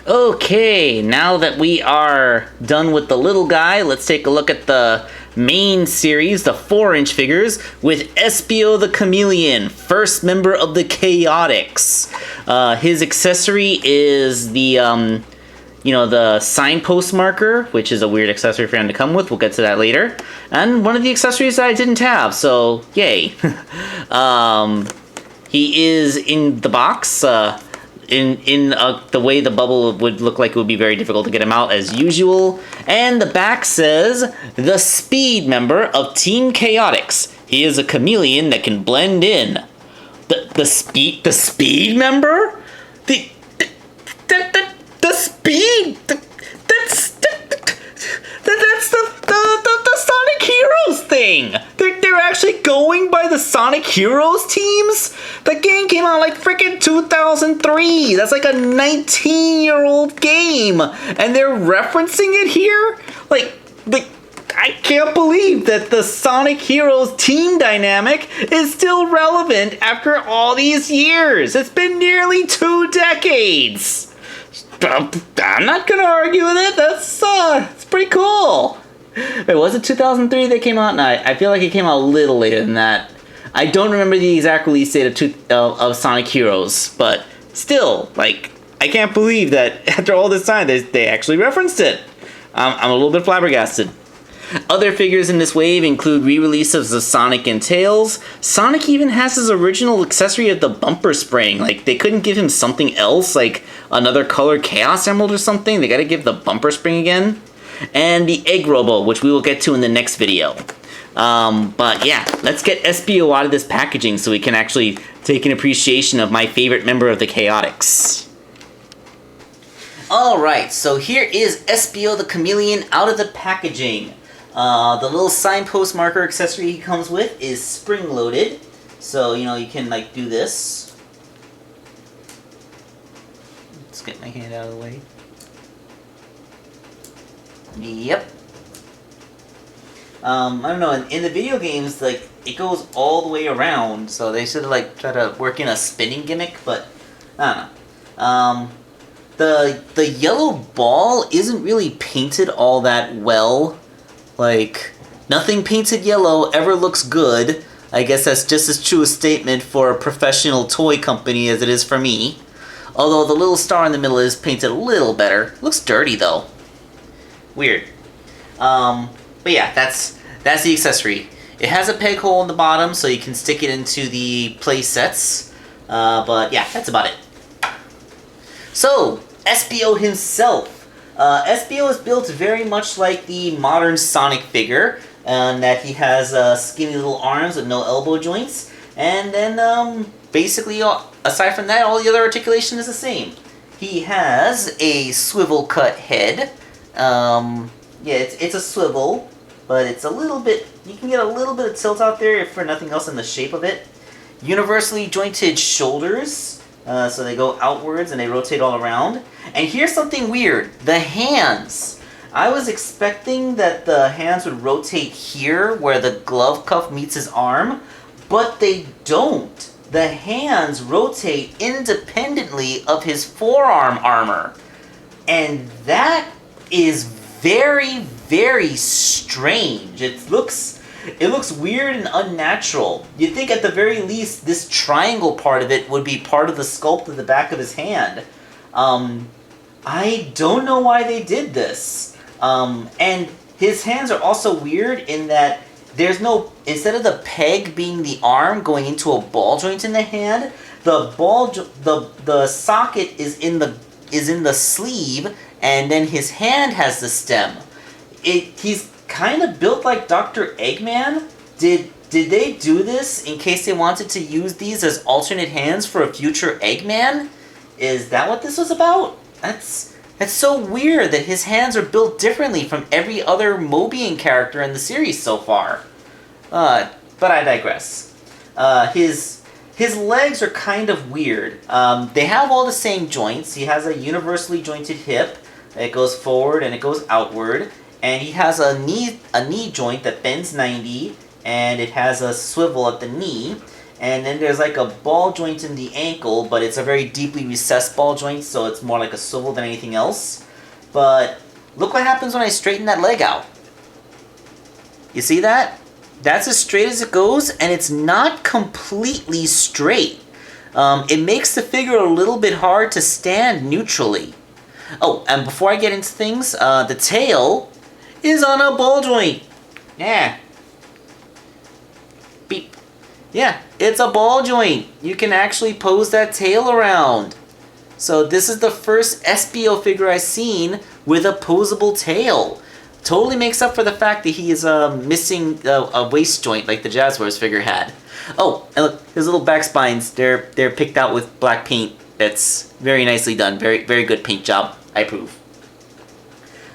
Okay, now that we are done with the little guy, let's take a look at the main series, the 4-inch figures, with Espio the Chameleon, first member of the Chaotix. His accessory is the, the signpost marker, which is a weird accessory for him to come with. We'll get to that later. And one of the accessories that I didn't have, so yay. He is in the box. In the way the bubble would look like, it would be very difficult to get him out as usual. And the back says, the speed member of Team Chaotix. He is a chameleon that can blend in. The speed member? The speed? That's the Sonic Heroes thing! They're actually going by the Sonic Heroes teams? The game came out like freaking 2003! That's like a 19-year-old game! And they're referencing it here? I can't believe that the Sonic Heroes team dynamic is still relevant after all these years! It's been nearly 2 decades! I'm not gonna argue with it. It's pretty cool. Wait, was it 2003 they came out? No, I feel like it came out a little later than that. I don't remember the exact release date of Sonic Heroes, but still, I can't believe that after all this time they actually referenced it. I'm a little bit flabbergasted. Other figures in this wave include re-releases of Sonic and Tails. Sonic even has his original accessory of the bumper spring. They couldn't give him something else, like another colored Chaos Emerald or something. They gotta give the bumper spring again. And the Egg Robo, which we will get to in the next video. But yeah, let's get Espio out of this packaging so we can actually take an appreciation of my favorite member of the Chaotix. Alright, so here is Espio the Chameleon out of the packaging. The little signpost marker accessory he comes with is spring-loaded. So, you can, do this. Let's get my hand out of the way. Yep. I don't know, in the video games, it goes all the way around, so they should, try to work in a spinning gimmick, but, I don't know. The yellow ball isn't really painted all that well. Nothing painted yellow ever looks good. I guess that's just as true a statement for a professional toy company as it is for me. Although the little star in the middle is painted a little better. Looks dirty, though. Weird. But yeah, that's the accessory. It has a peg hole in the bottom, so you can stick it into the play sets. But yeah, that's about it. So, Espio himself. Espio is built very much like the modern Sonic figure, and that he has skinny little arms with no elbow joints, and then basically, aside from that, all the other articulation is the same. He has a swivel cut head. Yeah, it's a swivel, but it's a little bit, you can get a little bit of tilt out there if for nothing else in the shape of it. Universally jointed shoulders. So they go outwards and they rotate all around. And here's something weird. The hands. I was expecting that the hands would rotate here where the glove cuff meets his arm, but they don't. The hands rotate independently of his forearm armor. And that is very, very strange. It looks weird and unnatural. You'd think at the very least this triangle part of it would be part of the sculpt of the back of his hand. I don't know why they did this. And his hands are also weird in that there's no, instead of the peg being the arm going into a ball joint in the hand, the socket is in the sleeve, and then his hand has the stem. He's kind of built like Dr. Eggman. Did they do this in case they wanted to use these as alternate hands for a future Eggman? Is that what this was about? That's so weird that his hands are built differently from every other Mobian character in the series so far. But I digress. His legs are kind of weird. They have all the same joints. He has a universally jointed hip. It goes forward and it goes outward. And he has a knee joint that bends 90, and it has a swivel at the knee. And then there's like a ball joint in the ankle, but it's a very deeply recessed ball joint, so it's more like a swivel than anything else. But look what happens when I straighten that leg out. You see that? That's as straight as it goes, and it's not completely straight. It makes the figure a little bit hard to stand neutrally. Oh, and before I get into things, the tail is on a ball joint. Yeah. Beep. Yeah, it's a ball joint. You can actually pose that tail around. So this is the first Espio figure I've seen with a posable tail. Totally makes up for the fact that he is missing a waist joint like the Jazzwares figure had. Oh, and look, his little back spines, they're picked out with black paint. That's very nicely done. Very, very good paint job. I approve.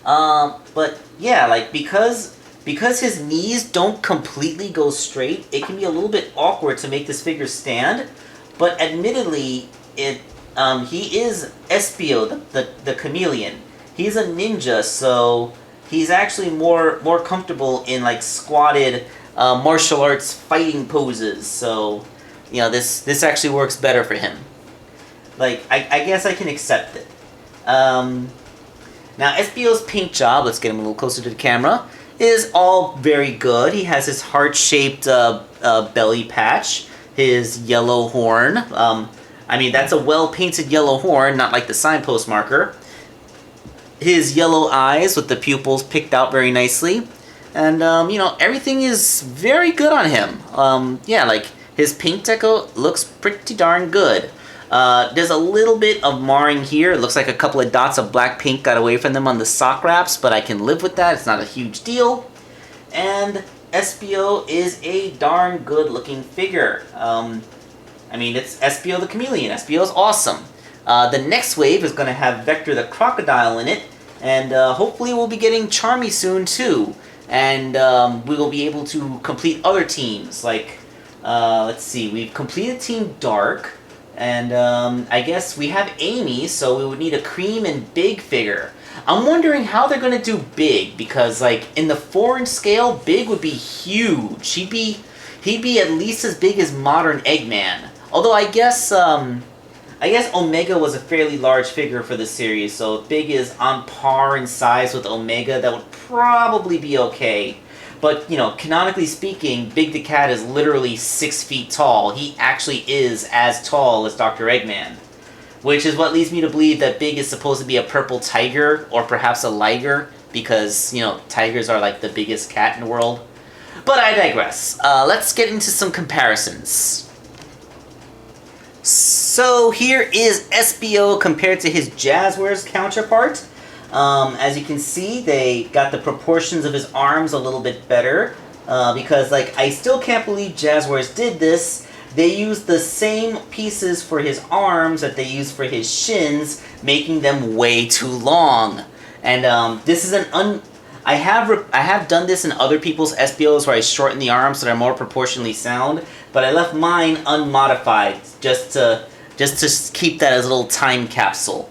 But yeah, like because his knees don't completely go straight, it can be a little bit awkward to make this figure stand. But admittedly, he is Espio, the chameleon. He's a ninja, so he's actually more comfortable in like squatted martial arts fighting poses. So, you know, this actually works better for him. Like, I guess I can accept it. Now, Espio's paint job, let's get him a little closer to the camera, is all very good. He has his heart-shaped belly patch, his yellow horn. I mean, that's a well-painted yellow horn, not like the signpost marker. His yellow eyes with the pupils picked out very nicely. And, you know, everything is very good on him. Yeah, like, his paint deco looks pretty darn good. There's a little bit of marring here. It looks like a couple of dots of black paint got away from them on the sock wraps, but I can live with that. It's not a huge deal. And Espio is a darn good looking figure. I mean, it's Espio the Chameleon. Espio is awesome. The next wave is going to have Vector the Crocodile in it, and hopefully we'll be getting Charmy soon too. And we will be able to complete other teams, like, let's see, we've completed Team Dark, and I guess we have Amy, so we would need a Cream and Big figure. I'm wondering how they're going to do Big, because, like, in the 4-inch scale, Big would be huge. He'd be at least as big as modern Eggman. Although I guess Omega was a fairly large figure for the series, so if Big is on par in size with Omega, that would probably be okay. But, you know, canonically speaking, Big the Cat is literally 6 feet tall. He actually is as tall as Dr. Eggman. Which is what leads me to believe that Big is supposed to be a purple tiger, or perhaps a liger, because, you know, tigers are like the biggest cat in the world. But I digress. Let's get into some comparisons. So here is Espio compared to his Jazzwares counterpart. As you can see, they got the proportions of his arms a little bit better. Because, like, I still can't believe Jazzwares did this. They used the same pieces for his arms that they used for his shins, making them way too long. And this is I have done this in other people's Espios where I shorten the arms so they're more proportionally sound, but I left mine unmodified just to keep that as a little time capsule.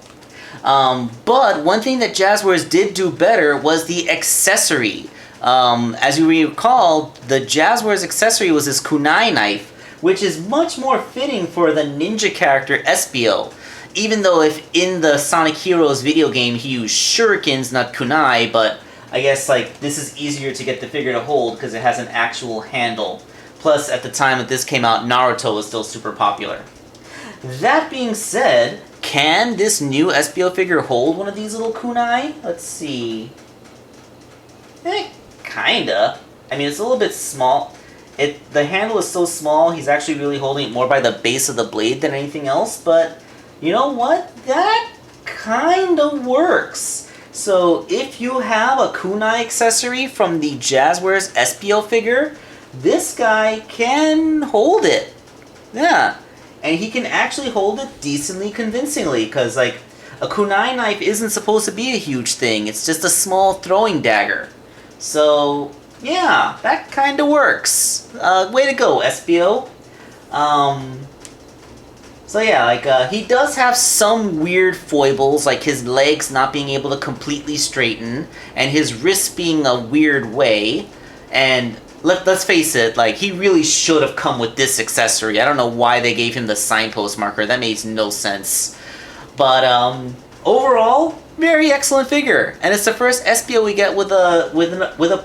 But one thing that Jazzwares did do better was the accessory. As you recall, the Jazzwares accessory was this kunai knife, which is much more fitting for the ninja character Espio. Even though if in the Sonic Heroes video game he used shurikens, not kunai, but I guess, like, this is easier to get the figure to hold because it has an actual handle. Plus, at the time that this came out, Naruto was still super popular. That being said, can this new Espio figure hold one of these little kunai? Let's see. Kinda. I mean, it's a little bit small. The handle is so small, he's actually really holding it more by the base of the blade than anything else, but you know what? That kinda works. So if you have a kunai accessory from the Jazzwares Espio figure, this guy can hold it. Yeah. And he can actually hold it decently convincingly, because, like, a kunai knife isn't supposed to be a huge thing. It's just a small throwing dagger. So, yeah, that kind of works. Way to go, Espio. So yeah, like, he does have some weird foibles, like his legs not being able to completely straighten, and his wrists being a weird way, and let's face it, like, he really should have come with this accessory. I don't know why they gave him the signpost marker. That makes no sense. But overall, very excellent figure, and it's the first Espio we get with a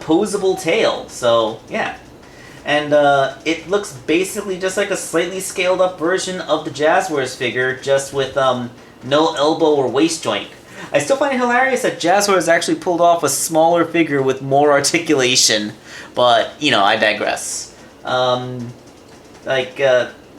posable tail. So yeah, and it looks basically just like a slightly scaled up version of the Jazzwares figure, just with no elbow or waist joint. I still find it hilarious that Jazzwares actually pulled off a smaller figure with more articulation, but you know, I digress.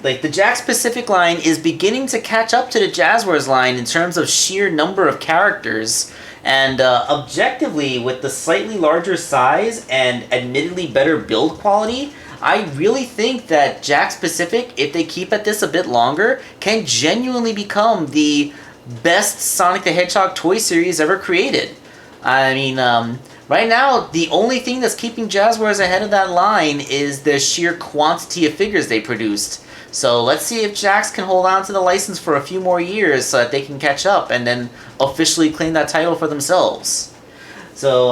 Like the Jakks Pacific line is beginning to catch up to the Jazzwares line in terms of sheer number of characters, and objectively, with the slightly larger size and admittedly better build quality, I really think that Jakks Pacific, if they keep at this a bit longer, can genuinely become the best Sonic the Hedgehog toy series ever created. I mean, right now, the only thing that's keeping Jazzwares ahead of that line is the sheer quantity of figures they produced. So let's see if Jakks can hold on to the license for a few more years so that they can catch up and then officially claim that title for themselves. So,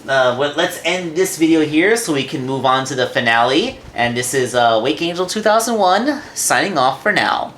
let's end this video here so we can move on to the finale. And this is Wake Angel 2001 signing off for now.